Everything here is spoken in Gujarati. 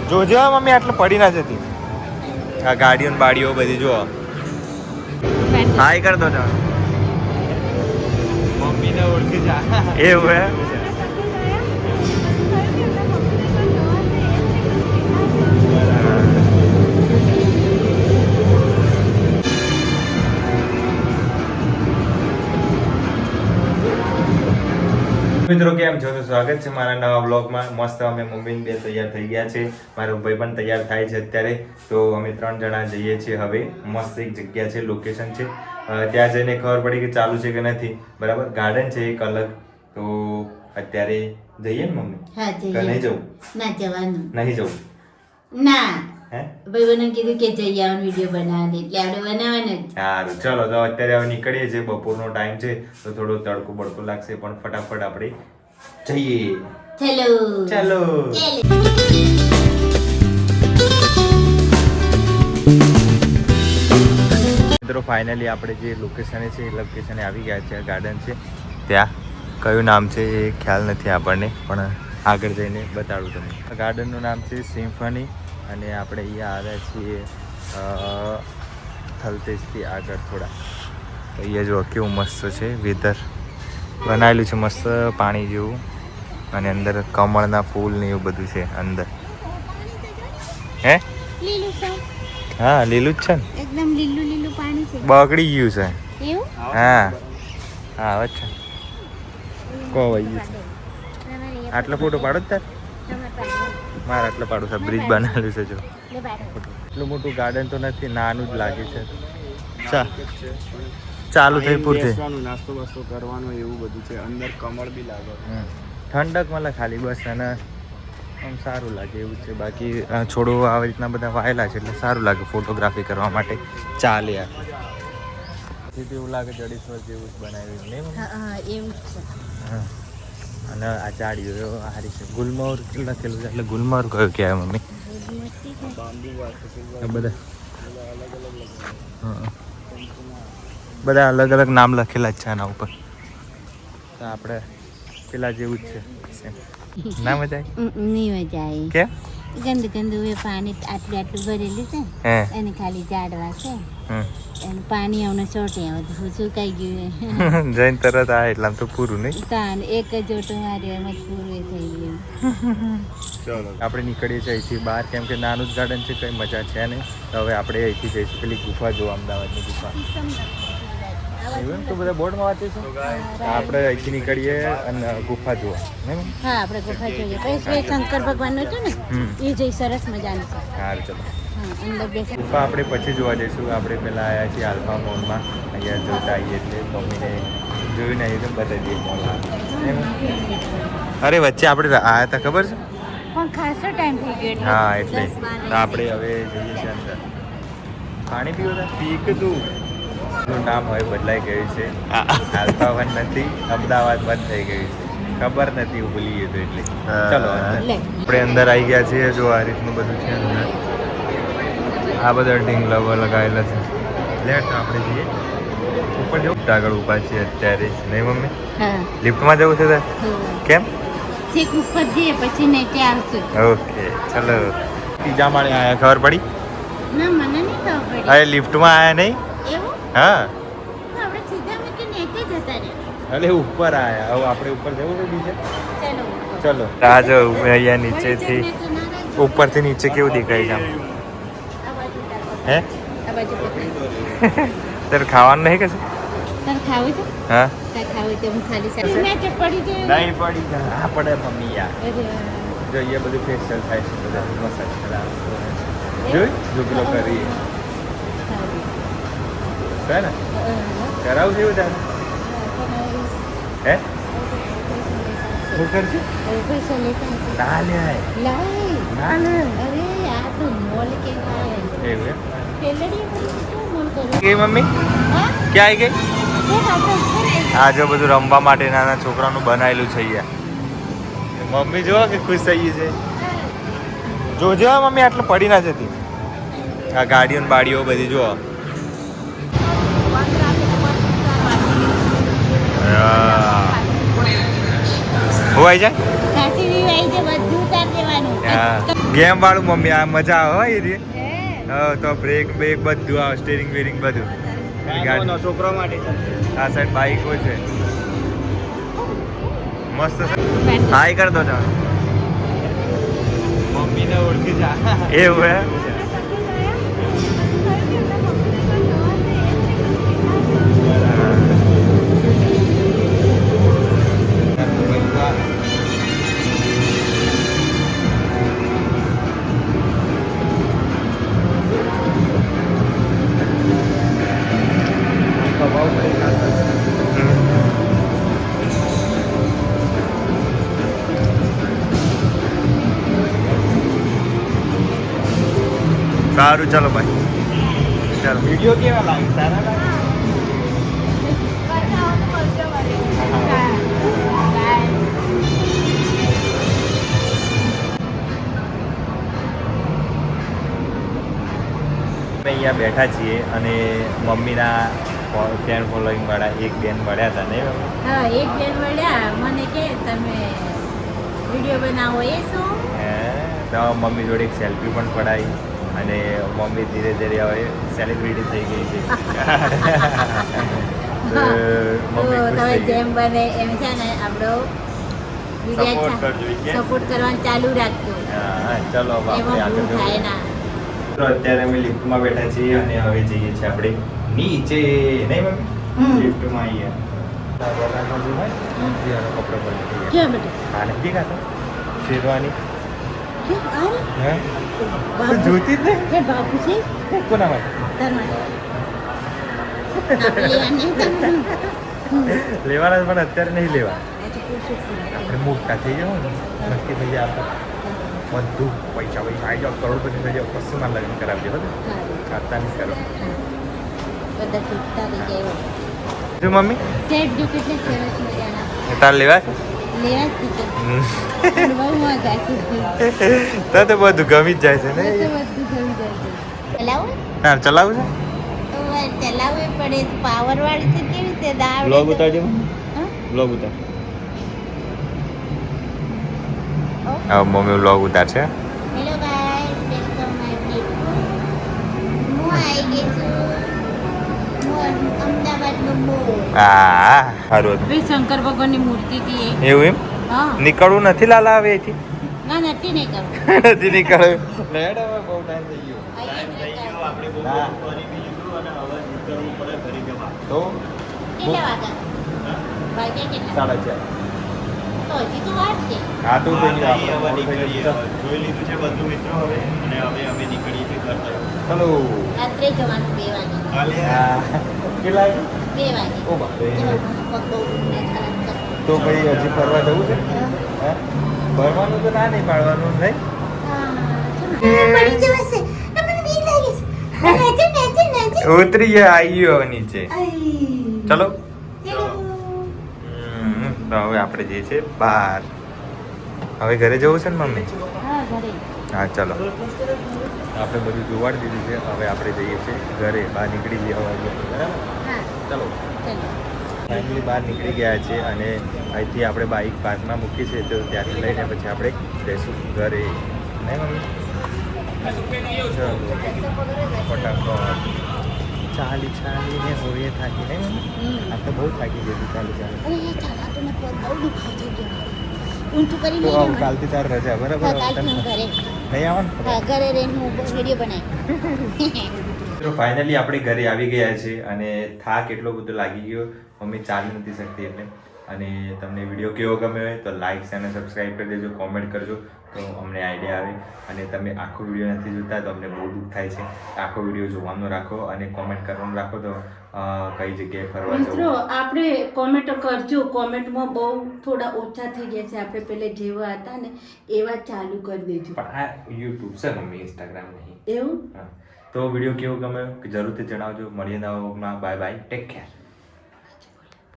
જોજો મમ્મી આટલે પડી ના જતી. આ ગાડીઓ ને બાડીઓ બધી જો. હાય કર દો તમે. મમ્મીને ઓળખી જા. એવું હે. મિત્રો કેમ છો? તો સ્વાગત છે મારા નવા બ્લોગમાં. મસ્ત અમે મમ્મી બે તૈયાર થઈ ગયા છે, મારો ભાઈ પણ તૈયાર થાય છે અત્યારે. તો અમે 3 જણા જઈએ છીએ હવે. મસ્ત એક જગ્યા છે, લોકેશન છે, ત્યાં જઈને ખબર પડી કે ચાલુ છે કે નથી. બરાબર, ગાર્ડન છે એક અલગ. તો અત્યારે જઈએ ને મમ્મી? હા જઈએ. નહીં જવું? ના જવાનું. નહીં જવું? ના. હે ભાઈ મને કીધું કે જઈ આવવાનું, વિડીયો બનાવવાની, એટલે આપણે બનાવવાનું જ. સારું, ચલો તો અત્યારે હવે નીકળીએ છીએ. બપોરનો ટાઈમ છે તો થોડો તડકો બડકો લાગશે, પણ ફટાફટ આપણે જઈએ. ચલો ચાલો. મિત્રો ફાઇનલી આપણે જે લોકેશને છે એ લોકેશને આવી ગયા છે. ગાર્ડન છે ત્યાં. કયું નામ છે એ ખ્યાલ નથી આપણને, પણ આગળ જઈને બતાડું તમને. ગાર્ડનનું નામ છે સિમ્ફની, અને આપણે અહીંયા આવ્યા છીએ થલતેજથી આગળ થોડા. તો અહીંયા જો કેવું મસ્ત છે વેધર બનાવેલું છે, મસ્ત પાણી જેવું, અને અંદર કમળના ફૂલ ને એવું બધું છે અંદર. હે લીલું છે. હા લીલું જ છે ને, એકદમ લીલું લીલું પાણી છે. બગડી ગયું છે. એવું? હા હા આવે છે. કો વહી આટલો ફોટો પાડો જ તાર? મારે આટલો પાડું છે. બ્રિજ બનાવેલું છે જો. એટલું મોટું ગાર્ડન તો નથી, નાનું જ લાગે છે. ચાલુ થઈ પૂરતી નાસ્તો બાસ્તો કરવાનો એવું બધું છે. અંદર કમળ બી લાગે, ઠંડક મળે ખાલી બસ, અને આમ સારું લાગે એવું છે. બાકી છોડો આવી રીતના બધા વાયેલા છે એટલે સારું લાગે ફોટોગ્રાફી કરવા માટે. ચાલે યાર, એવું લાગે જડેશ્વર જેવું જ બનાવ્યું નહીં? હા એવું જ છે. હા, અને આ ઝાડીઓ હારી છે. ગુલમોહર લખેલું છે એટલે ગુલમોહર કયો કહેવાય મમ્મી? બધા હા, બધા અલગ અલગ નામ લખેલા જ છે આના ઉપર. તો આપણે પેલા જેવું જ છે. ના મજા આવી? નહીં મજા આવી. કેમ? ગંદુ ગંદુ એ પાણી આટલું આટલું ભરેલું છે, અને ખાલી ઝાડવા છે, અને પાણી આવને ચોટે આવે સુકાઈ ગયું. જઈને તરત આ એટલા તો પૂરું નહીં. તાન એક જ ઓટો માર્યો એમ જ પૂરું થઈ ગયું. ચલો આપણે નીકળીએ છીએ અહીંથી બહાર, કેમ કે નાનું જ ગાર્ડન છે, કંઈ મજા છે નહીં. તો હવે આપણે અહીંથી જઈશું પેલી ગુફા જોવા, અમદાવાદની ગુફા. એવું તો બધા બોર્ડમાં વાંચે છે. આપણે અહીંથી નીકળીએ અને ગુફા જોવા. હા આપણે ગુફા જોઈએ. પછી શંકર ભગવાનનું હતું ને, એ જઈ સરસ મજાનું છે. સારું ચલો. અંદર બેસા ગુફા આપણે પછી જોવા જઈશું. આપણે પહેલાં આવ્યા છીએ આલ્ફા મોલમાં. અહીંયા જોતા આવીએ એટલે મમ્મીને જોઈને આવીએ તો બતાવી દઈએ મોલ. અરે વચ્ચે આપણે આવ્યા હતા ખબર છે? પણ ખાસો ટાઈમ થઈ ગયો. હા એટલે આપણે હવે જઈએ છીએ અંદર. પાણી પીવું પીક તું નું નામ હવે બદલાઈ ગયું છે. આલ્ફા વન નથી, અમદાવાદ બંધ થઈ ગયું છે. ખબર નથી, હું ભૂલી ગયો એટલે. ચલો આપણે અંદર આવી ગયા છીએ. જો આ રીતનું બધું છે અંદર. આ બધા ઢીંગલા લગાવેલા છે. લેટ આપણે જઈએ ઉપર. જવું આગળ ઉભા છીએ અત્યારે, નહીં મમ્મી? લિફ્ટમાં જવું છે તાર? કેમ? ઠીક ઉપર જઈએ પછી નહીં ત્યાં આવશું. ઓકે ચલો. ત્રીજા માળે આયા, ખબર પડી? ના મને નહીં ખબર પડી. અરે લિફ્ટમાં આયા નહીં? એવું? હા તો આપણે સીધા મૂકી નીચે જતા રહ્યા. અરે ઉપર આયા. હવે આપણે ઉપર જવું છે બીજે? ચલો ચલો. આ જો અહીંયા નીચેથી ઉપરથી નીચે કેવું દેખાય છે આમ? હે આ બાજુ પકડી. તારે ખાવાનું નહીં કશું? તાર ખાવું છે? હા તાર ખાવું તો હું ખાલી સારી નીચે પડી જાય. નહીં પડી. હા પડે મમ્મી યાર. અરે વાહ. જો અહીંયા બધું ફેશિયલ થાય છે, બધા મસાજ કરાવે. જોઈ ઝુકલો કરી સારું. છે ને? કરાવું છે એવું તારે? હે શું કરશે? પૈસા લેતા હશે. ના લે લાય. ના લે. અરે આ તો મોલ કેવાય. એવું એમ? પેલડીએ પછી શું મોલ કરે? ગઈ મમ્મી હા? ક્યાં આવી ગઈ? દેખ આપણે ઉપર આવી. આ જો બધું રમવા માટે નાના છોકરાનું બનાવેલું છે અહીંયા. મમ્મી જો કે ખુશ થઈ ગઈ છે. જોજો મમ્મી આટલે પડી ના જતી. આ ગાડીઓ ને બાડીઓ બધી જો. હોય જાય. સાચી આવી જાય બધું ઉતાર દેવાનું. ગેમ વાળું મમ્મી આ મજા આવે હો એ રે હે હા તો બ્રેક બ્રેક બધું આવે સ્ટીરિંગ વેરિંગ બધું ગાડી છોકરા માટે છે. આ સાઈડ બાઈકો છે મસ્ત છે હાય કર દો જા મમ્મીને ઓળખી જા. એવું હે સારું ચાલો ભાઈ ચાલો વિડીયો કેવા લાગે? સારા લાગે? અમે અહીંયા બેઠા છીએ અને મમ્મીના ફેન ફોલોઈંગ વાળા એક બેન મળ્યા હતા ને હા એક બેન મળ્યા મને કે તમે વિડીયો બનાવો એ શું તો મમ્મી જોડે એક સેલ્ફી પણ પડાવી અને મમ્મી ધીરે ધીરે હવે સેલિબ્રિટી થઈ ગઈ છે તો મમ્મી ખુશ તમે થઈ ગઈ. જેમ બને એમ છે ને આપણો Support કરજો, કે? સપોર્ટ કરવાનું ચાલુ રાખજો હા ચલો હવે આપણે એમાં ભૂલ થાય આગળ ના તો અત્યારે અમે લિફ્ટમાં બેઠા છીએ અને હવે જઈએ છીએ આપણે નીચે નહીં મમ્મી લિફ્ટમાં આવીએ કપડો બંધ ક્યાં બેટા હા નથી ખાતો શેરવાની ક્યાં અરે હે બાપુ. જોતી જ ને હે બાપુ છે કોના માટે તાર માટે આપણે લેવા નહીં તમને. લેવાના પણ અત્યારે નહીં લેવા આજે પૂછું છું. આપણે મોટા થઈ જાવ ને નક્કી થઈ જાય આપણે બધું પૈસા આવી જાવ કરોડપતિ થઈ જાવ કશું ના લગ્ન કરાવજો બધું સારું. ખાતા નહીં કરો બધા ચૂકતા રહી જાય એવો. શું મમ્મી સેટ જો કેટલે સરસ મજાના તાર લેવા છે લેવા જ છે પણ બહુ મજા છે તો બધું ગમી જ જાય છે ને બધું ગમી જાય છે ચલાવું હા ચલાવું છે તો ચલાવવું પડે પાવર વાળી છે કેવી છે દાળ બ્લોગ ઉતારજો હા? બ્લોગ ઉતાર હવે મમ્મી બ્લોગ ઉતારશે hello guys welcome my blog હું આવી ગઈ છું હું અમદાવાદનો મોલ હા સારું હતું ભાઈ શંકર ભગવાનની મૂર્તિ હતી એ એવું એમ હા નીકળવું નથી લાલા હવે અહીંથી ના નથી નહીં કરું નથી નીકળ્યું લેડ હવે બહુ ટાઈમ થઈ ગયો આપણે બહુ હા. ફરી બી લીધું અને હવે નીકળવું પડે ઘરે જવા. તો કેટલા વાગ્યા વાગ્યા કેટલા 4:30 તો હજી તો વાર છે હા તો હા, થઈ તો ગયું હવે આપણે નીકળીએ. જોઈ લીધું છે બધું મિત્રો હવે અને હવે અમે નીકળીએ છીએ ઘર તરફ. ચલો રાત્રે જવાનું 2 વાગે હાલે. હા કેટલા 2 વાગે ઓ બાપરે ચલો, પગ બહુ દુખે, ખરાબ કરે. તો ભાઈ હજી ફરવા જવું છે હા. હે ફરવાનું તો ના નહીં પાડવાનું નહીં પડી જવાશે મને બીક લાગે છે નાચે નાચે નાચે ઉતરી ગયા આવી ગયો હવે નીચે ચલો ચલો તો હવે આપણે જઈએ છીએ બહાર હવે ઘરે જવું છે ને મમ્મી હા ઘરે હા ચલો આપણે બધું જોવાડી દીધું છે હવે આપણે જઈએ છીએ ઘરે બહાર નીકળી જઈએ હવે બરાબર હા ચલો ચલો ફાઇનલી બહાર નીકળી ગયા છે અને અહીંથી આપણે બાઇક પાર્કમાં મૂકી છે તો ત્યાંથી લઈને પછી આપણે જઈશું ઘરે નહીં મમ્મી ચલો ફટાફટ ચાલી ચાલીને હોઈએ થાકી નહીં મમ્મી આ તો બહુ થાકી ગઈ ચાલી ચાલી અરે ચાલાતો ને પગ બહુ દુખાય થઈ ગયો ઊંધું કરી તો લઈ આવું કાલથી તાર રજા બરાબર હા કાલથી હું ઘરે નહીં આવવાનું હા ઘરે રહીને હું વિડીયો બનાવી તો ફાઇનલી આપણે ઘરે આવી ગયા છે અને થાક એટલો બધો લાગી ગયો મમ્મી ચાલી નથી શકતી એટલે અને તમને વિડીયો કેવો ગમ્યો હોય તો લાઇક અને સબસ્ક્રાઈબ કરી દેજો કોમેન્ટ કરજો તો અમને આઈડિયા આવે અને તમે આખો વિડીયો નથી જોતા તો અમને બહુ દુઃખ થાય છે આખો વિડીયો જોવાનો રાખો અને કોમેન્ટ કરવાનું રાખો તો કઈ જગ્યાએ ફરવા મિત્રો જવું આપણે કોમેન્ટ કરજો કોમેન્ટમાં બહુ થોડા ઓછા થઈ ગયા છે આપણે પહેલે જેવા હતા ને એવા ચાલુ કરી દેજો પણ આ યુટ્યુબ છે મમ્મી ઇન્સ્ટાગ્રામ નહીં એવું હા તો વિડીયો કેવો ગમ્યો જરૂરથી જણાવજો મળીએ નવા વ્લોગમાં બાય બાય ટેક કેર